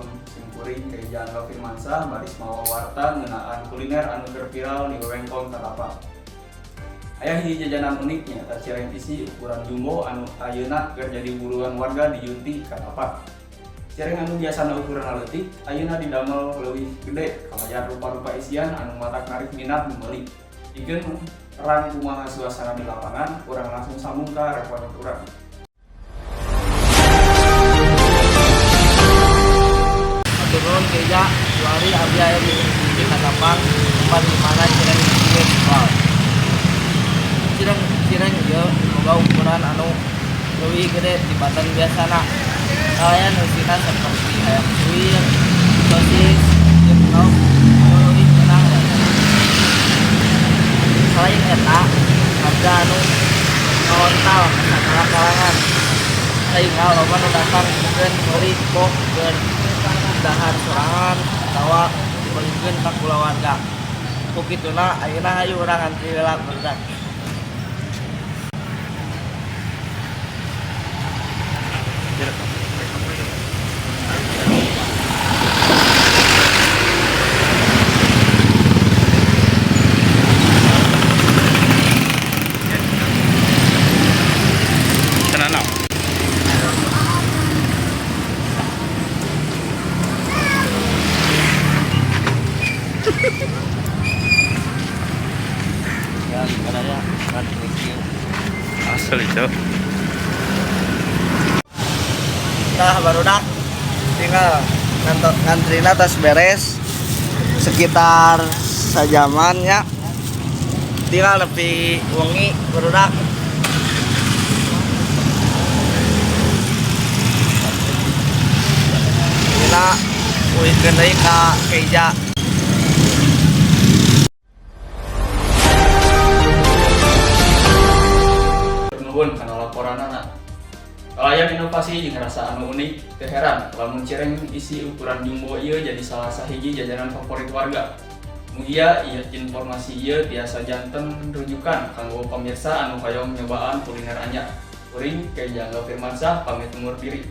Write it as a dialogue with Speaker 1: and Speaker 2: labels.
Speaker 1: pun simkuring kayak Jangga Firmansyah baris mawa warta ngeunaan kuliner anu terviral di wewengkon Talapak. Aya hiji jajanan uniknya eta cireng isi ukuran jumbo anu ayeuna keur jadi buruan warga di Junti Talapak. Cireng anu biasana ukuran leutik ayeuna didamel leuwih gede kalayan rupa-rupa isian anu matak narik minat membeli. Dikeun rang kumaha suasana di lapangan, urang langsung sambung ka reporter urang.
Speaker 2: Turun kerja 2 hari abdi aya di Katapang tempat di mana cireng ieu dijual. Cireng ieu boga ukuran anu leuwih gede tibatan biasana. Kalayan eusina seperti ayam suwir, sosis, jeung lauk leuwih menang. Selain eta, harga anu ngontal sakala kalangan. Sehingga loba nu datang keun meuli pok keun dahar sorangan atawa dibelikeun ka kulawarga. Ku kituna ayeuna hayu urang antri heula barudak. Ya, gimana ya? Kan review.
Speaker 3: Asli cok.
Speaker 2: Nah, barudak tinggal ngantrina tas beres sekitar sajaman ya. Tinggal nepi wengi barudak. Dina uihkeun deui ka Keija.
Speaker 1: Nuhun kana laporanana. Kalayan inovasi jeung rasa anu unik, teu heran lamun cireng isi ukuran jumbo ieu jadi salah sahiji jajanan favorit warga. Mugia ieu informasi ieu tiasa janten rujukan kanggo pamirsa anu hoyong nyobaan kuliner anyar. Kuring Jangga Firmansyah pamit undur diri.